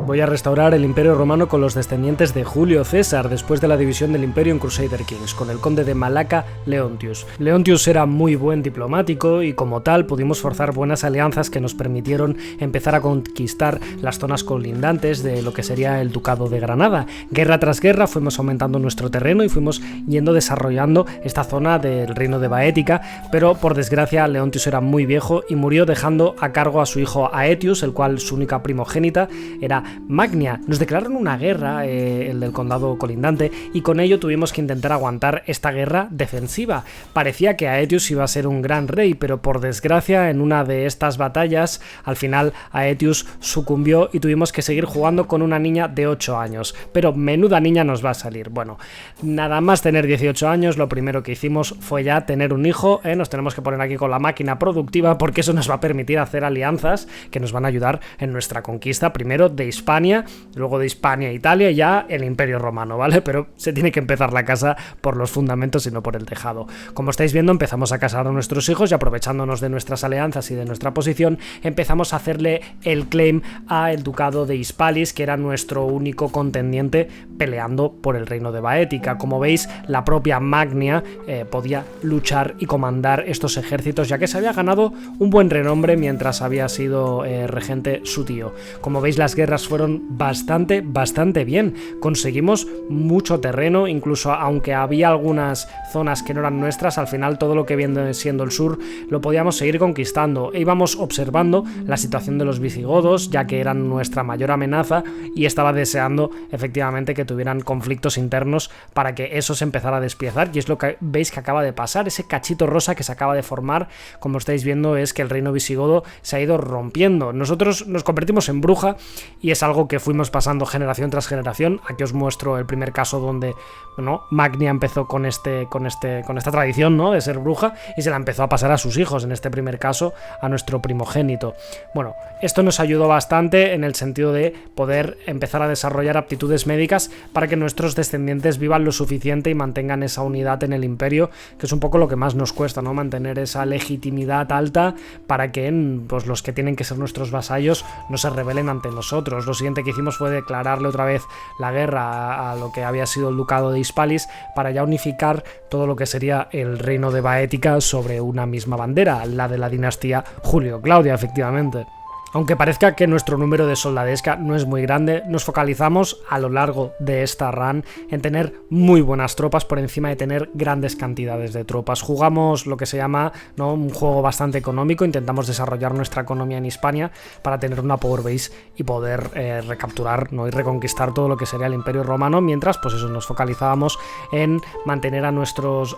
Voy a restaurar el Imperio Romano con los descendientes de Julio César después de la división del Imperio en Crusader Kings, con el conde de Malaca, Leontius. Leontius era muy buen diplomático y como tal pudimos forzar buenas alianzas que nos permitieron empezar a conquistar las zonas colindantes de lo que sería el Ducado de Granada. Guerra tras guerra fuimos aumentando nuestro terreno y fuimos yendo desarrollando esta zona del reino de Baética, pero por desgracia Leontius era muy viejo y murió dejando a cargo a su hijo Aetius, el cual su única primogénita era Magnia. Nos declararon una guerra, el del condado colindante, y con ello tuvimos que intentar aguantar esta guerra defensiva. Parecía que Aetius iba a ser un gran rey, pero por desgracia en una de estas batallas al final Aetius sucumbió y tuvimos que seguir jugando con una niña de 8 años. Pero menuda niña nos va a salir. Bueno, nada más tener 18 años, lo primero que hicimos fue ya tener un hijo. Nos tenemos que poner aquí con la máquina productiva porque eso nos va a permitir hacer alianzas que nos van a ayudar en nuestra conquista, primero de Hispania, luego de Hispania, Italia y ya el Imperio Romano, ¿vale? Pero se tiene que empezar la casa por los fundamentos y no por el tejado. Como estáis viendo, empezamos a casar a nuestros hijos y aprovechándonos de nuestras alianzas y de nuestra posición, empezamos a hacerle el claim a el ducado de Hispalis, que era nuestro único contendiente peleando por el reino de Baética. Como veis, la propia Magnia podía luchar y comandar estos ejércitos, ya que se había ganado un buen renombre mientras había sido regente su tío. Como veis, las guerras fueron bastante bien. Conseguimos mucho terreno, incluso aunque había algunas zonas que no eran nuestras, al final todo lo que viene siendo el sur lo podíamos seguir conquistando e íbamos observando la situación de los visigodos, ya que eran nuestra mayor amenaza y estaba deseando efectivamente que tuvieran conflictos internos para que eso se empezara a despiezar, y es lo que veis que acaba de pasar. Ese cachito rosa que se acaba de formar, como estáis viendo, es que el reino visigodo se ha ido rompiendo. Nosotros nos convertimos en bruja y es algo que fuimos pasando generación tras generación. Aquí os muestro el primer caso donde, bueno, Magnia empezó con esta tradición, ¿no?, de ser bruja, y se la empezó a pasar a sus hijos, en este primer caso a nuestro primogénito. Bueno, esto nos ayudó bastante en el sentido de poder empezar a desarrollar aptitudes médicas para que nuestros descendientes vivan lo suficiente y mantengan esa unidad en el imperio, que es un poco lo que más nos cuesta, ¿no?, mantener esa legitimidad alta para que pues, los que tienen que ser nuestros vasallos no se rebelen ante nosotros. Lo siguiente que hicimos fue declararle otra vez la guerra a lo que había sido el ducado de Hispalis para ya unificar todo lo que sería el reino de Baética sobre una misma bandera, la de la dinastía Julio-Claudia, efectivamente. Aunque parezca que nuestro número de soldadesca no es muy grande, nos focalizamos a lo largo de esta run en tener muy buenas tropas por encima de tener grandes cantidades de tropas. Jugamos lo que se llama, ¿no?, un juego bastante económico, intentamos desarrollar nuestra economía en Hispania para tener una power base y poder recapturar, ¿no?, y reconquistar todo lo que sería el Imperio Romano, mientras pues eso, nos focalizábamos en mantener a nuestros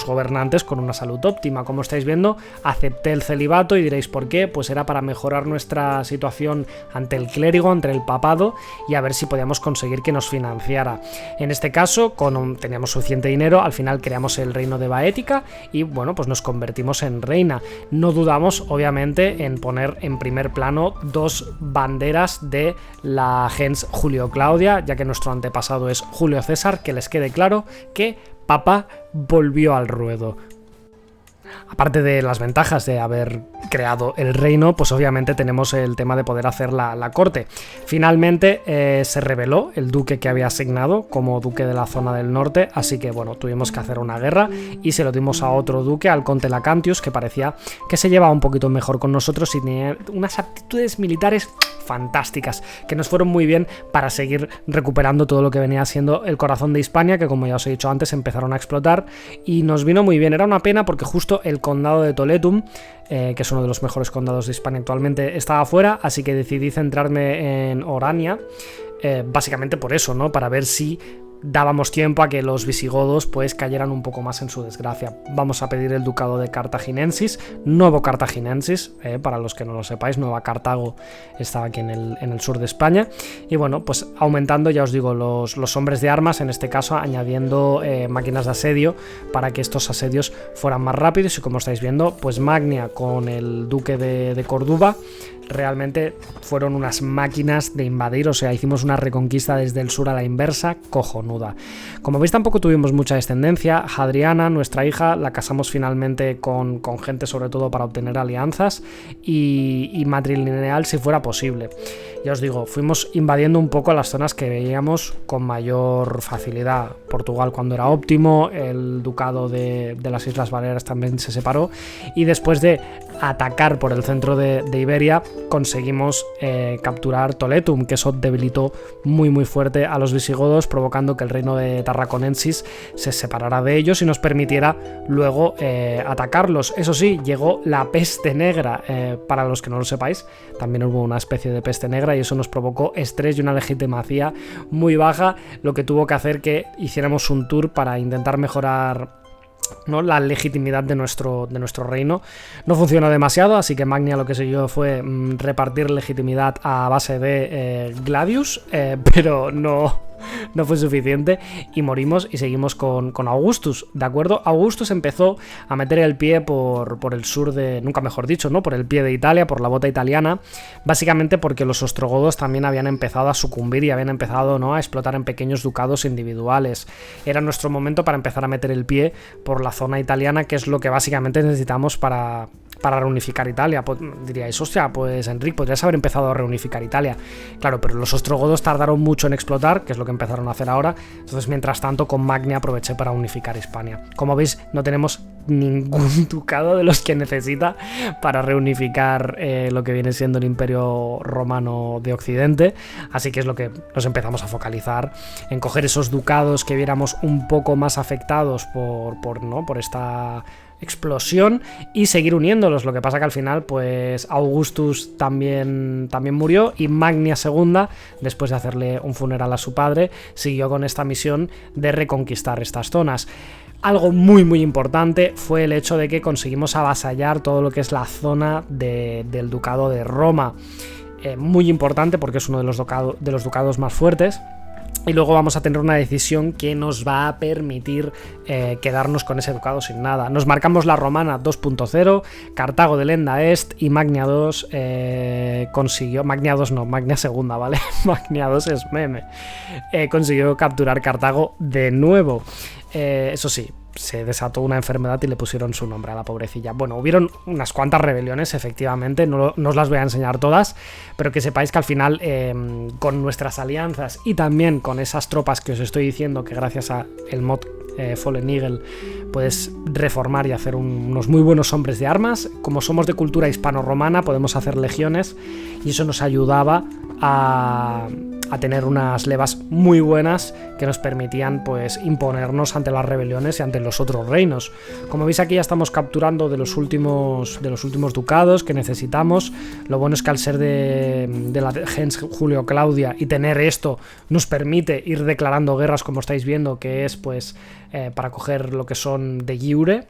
gobernantes con una salud óptima. Como estáis viendo, acepté el celibato y diréis ¿por qué? Pues era para mejorar nuestra situación ante el clérigo, ante el papado, y a ver si podíamos conseguir que nos financiara. En este caso, teníamos suficiente dinero, al final creamos el reino de Baética y bueno, pues nos convertimos en reina. No dudamos, obviamente, en poner en primer plano dos banderas de la gens Julio-Claudia, ya que nuestro antepasado es Julio César, que les quede claro que papá volvió al ruedo. Aparte de las ventajas de haber creado el reino, pues obviamente tenemos el tema de poder hacer la corte. Finalmente se reveló el duque que había asignado como duque de la zona del norte, así que bueno, tuvimos que hacer una guerra y se lo dimos a otro duque, al conde Lacantius, que parecía que se llevaba un poquito mejor con nosotros y tenía unas aptitudes militares fantásticas que nos fueron muy bien para seguir recuperando todo lo que venía siendo el corazón de Hispania, que como ya os he dicho antes empezaron a explotar y nos vino muy bien. Era una pena porque justo el condado de Toletum, que es uno de los mejores condados de Hispania actualmente, estaba fuera, así que decidí centrarme en Orania, básicamente por eso, ¿no?, para ver si dábamos tiempo a que los visigodos pues cayeran un poco más en su desgracia. Vamos a pedir el ducado de Cartaginensis, Nuevo Cartaginensis, para los que no lo sepáis, Nueva Cartago estaba aquí en el sur de España, y bueno, pues aumentando, ya os digo, los hombres de armas, en este caso añadiendo máquinas de asedio para que estos asedios fueran más rápidos, y como estáis viendo, pues Magnia con el duque de Córdoba realmente fueron unas máquinas de invadir, o sea, hicimos una reconquista desde el sur a la inversa, cojonuda. Como veis, tampoco tuvimos mucha descendencia. Hadriana, nuestra hija, la casamos finalmente con gente, sobre todo para obtener alianzas y matrilineal si fuera posible. Ya os digo, fuimos invadiendo un poco las zonas que veíamos con mayor facilidad. Portugal cuando era óptimo, el ducado de las Islas Baleares también se separó, y después de atacar por el centro de Iberia conseguimos capturar Toletum, que eso debilitó muy muy fuerte a los visigodos, provocando que el reino de Tarraconensis se separara de ellos y nos permitiera luego atacarlos. Eso sí, llegó la peste negra, para los que no lo sepáis, también hubo una especie de peste negra y eso nos provocó estrés y una legitimacía muy baja, lo que tuvo que hacer que hiciéramos un tour para intentar mejorar, ¿no?, la legitimidad de nuestro reino. No funcionó demasiado, así que Magnia lo que siguió fue repartir legitimidad a base de Gladius, pero no fue suficiente y morimos y seguimos con Augustus, ¿de acuerdo? Augustus empezó a meter el pie por el sur de, nunca mejor dicho, ¿no?, por el pie de Italia, por la bota italiana, básicamente porque los ostrogodos también habían empezado a sucumbir y habían empezado, ¿no?, a explotar en pequeños ducados individuales. Era nuestro momento para empezar a meter el pie por la zona italiana, que es lo que básicamente necesitamos para reunificar Italia. Diríais, hostia, pues Enric, podrías haber empezado a reunificar Italia. Claro, pero los ostrogodos tardaron mucho en explotar, que es lo que empezaron a hacer ahora. Entonces, mientras tanto, con Magnia aproveché para unificar Hispania. Como veis, no tenemos ningún ducado de los que necesita para reunificar lo que viene siendo el Imperio Romano de Occidente. Así que es lo que nos empezamos a focalizar, en coger esos ducados que viéramos un poco más afectados por esta explosión y seguir uniéndolos. Lo que pasa que al final, pues Augustus también murió, y Magnia II, después de hacerle un funeral a su padre, siguió con esta misión de reconquistar estas zonas. Algo muy muy importante fue el hecho de que conseguimos avasallar todo lo que es la zona del ducado de Roma. Muy importante porque es uno de los ducados más fuertes. Y luego vamos a tener una decisión que nos va a permitir quedarnos con ese ducado sin nada. Nos marcamos la romana 2.0, Cartago de Lenda Est, y Magnia 2 consiguió... Magnia 2 no, Magnia II, ¿vale? Magnia 2 es meme. Consiguió capturar Cartago de nuevo. Eso sí, se desató una enfermedad y le pusieron su nombre a la pobrecilla. Bueno, hubieron unas cuantas rebeliones, efectivamente, no os las voy a enseñar todas, pero que sepáis que al final, con nuestras alianzas y también con esas tropas que os estoy diciendo, que gracias a el mod Fallen Eagle puedes reformar y hacer unos muy buenos hombres de armas, como somos de cultura hispano-romana podemos hacer legiones, y eso nos ayudaba a tener unas levas muy buenas que nos permitían, pues, imponernos ante las rebeliones y ante los otros reinos. Como veis, aquí ya estamos capturando de los últimos ducados que necesitamos. Lo bueno es que al ser de la gens Julio Claudia y tener esto nos permite ir declarando guerras, como estáis viendo, que es, pues, para coger lo que son de Giure.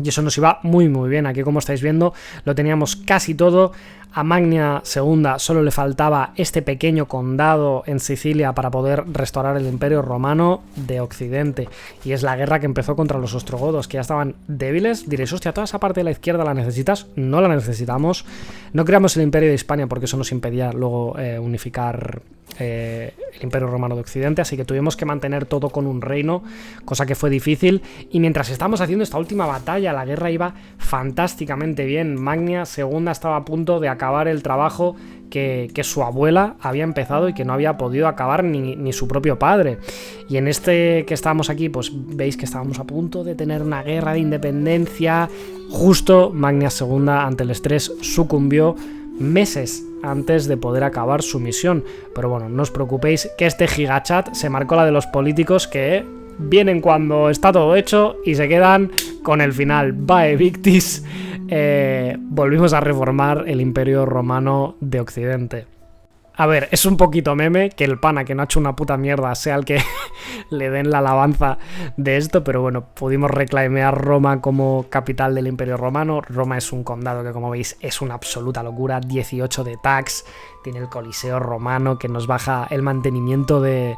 Y eso nos iba muy muy bien. Aquí, como estáis viendo, lo teníamos casi todo. A Magnia II solo le faltaba este pequeño condado en Sicilia para poder restaurar el Imperio Romano de Occidente. Y es la guerra que empezó contra los ostrogodos, que ya estaban débiles. Diréis, hostia, ¿toda esa parte de la izquierda la necesitas? No la necesitamos. No creamos el Imperio de Hispania porque eso nos impedía luego unificar el Imperio Romano de Occidente, así que tuvimos que mantener todo con un reino, cosa que fue difícil. Y mientras estábamos haciendo esta última batalla, la guerra iba fantásticamente bien. Magnia II estaba a punto de acabar el trabajo que su abuela había empezado y que no había podido acabar ni su propio padre. Y en este que estábamos aquí, pues veis que estábamos a punto de tener una guerra de independencia. Justo Magnia II, ante el estrés, sucumbió meses antes de poder acabar su misión. Pero bueno, no os preocupéis, que este gigachat se marcó la de los políticos, que vienen cuando está todo hecho y se quedan con el final. Vae Victis. Volvimos a reformar el Imperio Romano de Occidente. A ver, es un poquito meme que el pana, que no ha hecho una puta mierda, sea el que le den la alabanza de esto, pero bueno, pudimos reclamear Roma como capital del Imperio Romano. Roma es un condado que, como veis, es una absoluta locura. 18 de tax, tiene el Coliseo romano que nos baja el mantenimiento de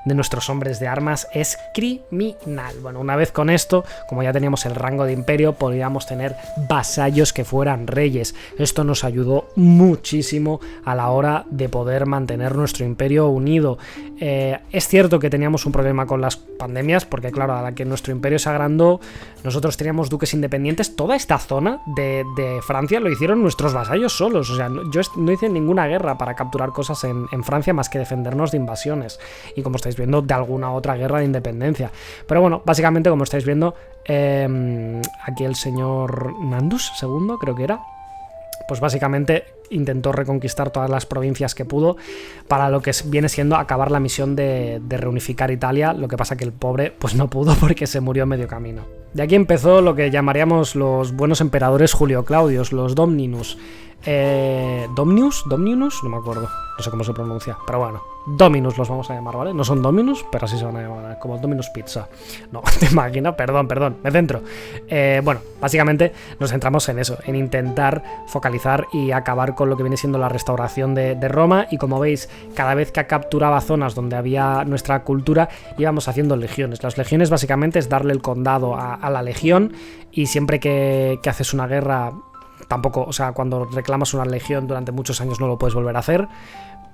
nuestros hombres de armas, es criminal. Bueno, una vez con esto, como ya teníamos el rango de imperio, podríamos tener vasallos que fueran reyes. Esto nos ayudó muchísimo a la hora de poder mantener nuestro imperio unido. Es cierto que teníamos un problema con las pandemias, porque claro, a la que nuestro imperio se agrandó, nosotros teníamos duques independientes. Toda esta zona de Francia lo hicieron nuestros vasallos solos. O sea, yo no hice ninguna guerra para capturar cosas en Francia más que defendernos de invasiones. Y como estáis viendo, de alguna otra guerra de independencia. Pero bueno, básicamente, como estáis viendo, aquí el señor Nandus II, creo que era, pues básicamente intentó reconquistar todas las provincias que pudo para lo que viene siendo acabar la misión de reunificar Italia. Lo que pasa que el pobre pues no pudo porque se murió a medio camino. De aquí empezó lo que llamaríamos los buenos emperadores Julio Claudios, los Dominus. ¿Dominus? No me acuerdo, no sé cómo se pronuncia, pero bueno, Dominus los vamos a llamar, ¿vale? No son Dominus, pero así se van a llamar, como Dominus Pizza. No, te imaginas, perdón, me centro. Bueno, básicamente nos centramos en eso, en intentar focalizar y acabar con lo que viene siendo la restauración de Roma. Y como veis, cada vez que capturaba zonas donde había nuestra cultura, íbamos haciendo legiones. Las legiones básicamente es darle el condado a la legión, y siempre que haces una guerra, tampoco, o sea, cuando reclamas una legión durante muchos años no lo puedes volver a hacer,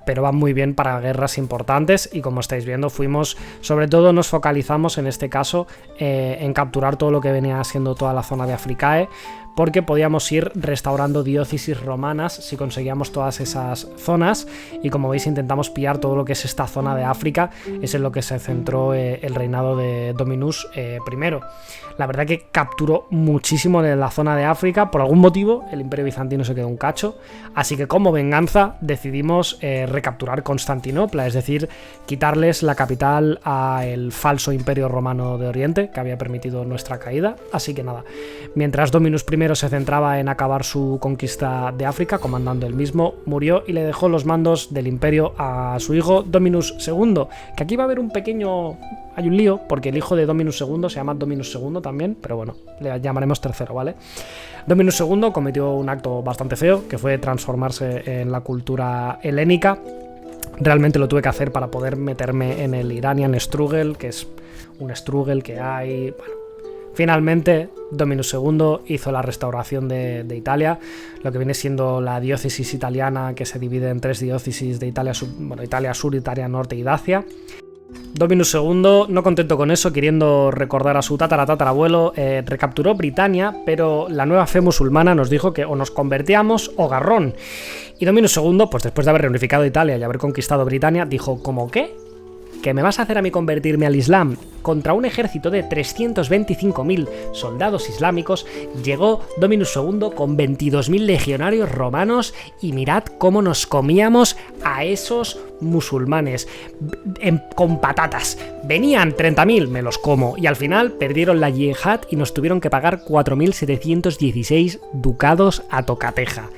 pero van muy bien para guerras importantes. Y como estáis viendo, sobre todo nos focalizamos en este caso en capturar todo lo que venía siendo toda la zona de Africae, porque podíamos ir restaurando diócesis romanas si conseguíamos todas esas zonas. Y como veis, intentamos pillar todo lo que es esta zona de África. Es en lo que se centró el reinado de Dominus I. La verdad que capturó muchísimo en la zona de África. Por algún motivo el imperio bizantino se quedó un cacho, así que como venganza decidimos recapturar Constantinopla, es decir, quitarles la capital al falso imperio romano de Oriente que había permitido nuestra caída. Así que nada, mientras Dominus I se centraba en acabar su conquista de África, comandando él mismo, murió y le dejó los mandos del imperio a su hijo Dominus II, que aquí va a haber hay un lío, porque el hijo de Dominus II se llama Dominus II también, pero bueno, le llamaremos tercero, ¿vale? Dominus II cometió un acto bastante feo, que fue transformarse en la cultura helénica. Realmente lo tuve que hacer para poder meterme en el Iranian Struggle, que es un struggle que hay. Bueno, finalmente Dominus II hizo la restauración de Italia, lo que viene siendo la diócesis italiana, que se divide en 3 diócesis de Italia Sur, Italia Norte y Dacia. Dominus II, no contento con eso, queriendo recordar a su tatarabuelo, recapturó Britania, pero la nueva fe musulmana nos dijo que o nos convertíamos o garrón. Y Dominus II, pues después de haber reunificado Italia y haber conquistado Britania, dijo, ¿cómo qué? ¿Que me vas a hacer a mí convertirme al Islam? Contra un ejército de 325.000 soldados islámicos, llegó Dominus II con 22.000 legionarios romanos, y mirad cómo nos comíamos a esos musulmanes con patatas. Venían 30.000, me los como, y al final perdieron la yihad y nos tuvieron que pagar 4.716 ducados a tocateja.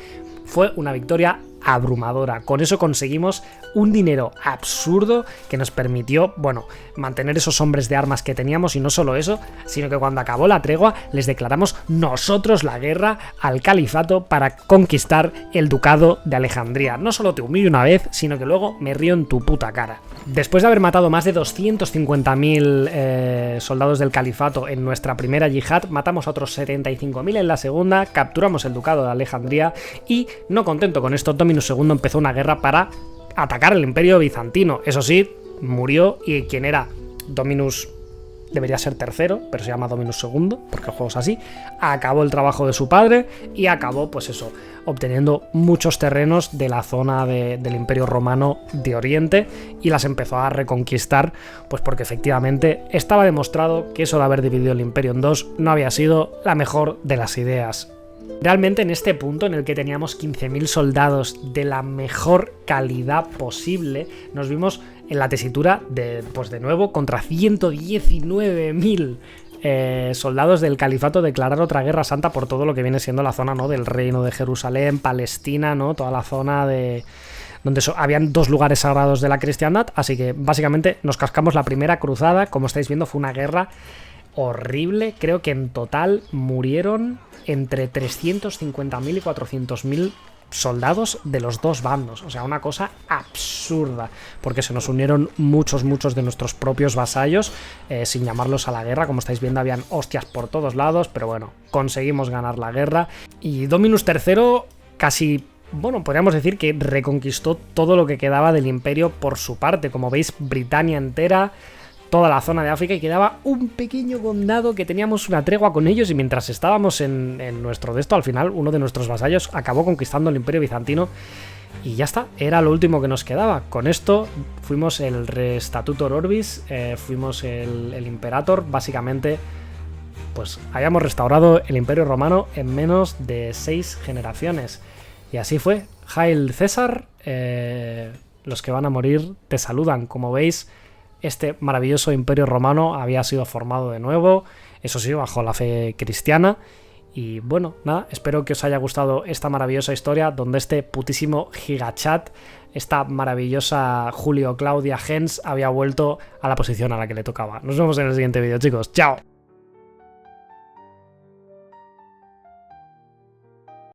Fue una victoria abrumadora. Con eso conseguimos un dinero absurdo que nos permitió, bueno, mantener esos hombres de armas que teníamos, y no solo eso, sino que cuando acabó la tregua les declaramos nosotros la guerra al califato para conquistar el ducado de Alejandría. No solo te humillo una vez, sino que luego me río en tu puta cara. Después de haber matado más de 250.000 soldados del califato en nuestra primera yihad, matamos a otros 75.000 en la segunda, capturamos el ducado de Alejandría, y no contento con esto, Dominus II empezó una guerra para atacar el imperio bizantino. Eso sí, murió, y quien era Dominus debería ser tercero, pero se llama Dominus II porque el juego es así. Acabó el trabajo de su padre y acabó, pues eso, obteniendo muchos terrenos de la zona del Imperio Romano de Oriente, y las empezó a reconquistar, pues porque efectivamente estaba demostrado que eso de haber dividido el imperio en dos no había sido la mejor de las ideas. Realmente, en este punto en el que teníamos 15.000 soldados de la mejor calidad posible, nos vimos en la tesitura de nuevo contra 119.000 soldados del califato, declarar otra guerra santa por todo lo que viene siendo la zona, ¿no?, del reino de Jerusalén, Palestina, ¿no?, toda la zona de donde habían 2 lugares sagrados de la cristiandad. Así que básicamente nos cascamos la primera cruzada. Como estáis viendo, fue una guerra horrible. Creo que en total murieron entre 350.000 y 400.000 soldados de los dos bandos, o sea, una cosa absurda, porque se nos unieron muchos de nuestros propios vasallos, sin llamarlos a la guerra. Como estáis viendo, habían hostias por todos lados, pero bueno, conseguimos ganar la guerra, y Dominus III casi, bueno, podríamos decir que reconquistó todo lo que quedaba del imperio por su parte. Como veis, Britania entera, toda la zona de África, y quedaba un pequeño condado que teníamos una tregua con ellos, y mientras estábamos en nuestro de esto, al final uno de nuestros vasallos acabó conquistando el imperio bizantino, y ya está, era lo último que nos quedaba. Con esto fuimos el Restatutor Orbis, fuimos el Imperator. Básicamente, pues habíamos restaurado el imperio romano en menos de 6 generaciones, y así fue. Hail César, los que van a morir te saludan. Como veis, este maravilloso imperio romano había sido formado de nuevo, eso sí, bajo la fe cristiana. Y bueno, nada, espero que os haya gustado esta maravillosa historia donde este putísimo gigachat, esta maravillosa Julio Claudia Gens, había vuelto a la posición a la que le tocaba. Nos vemos en el siguiente vídeo, chicos. ¡Chao!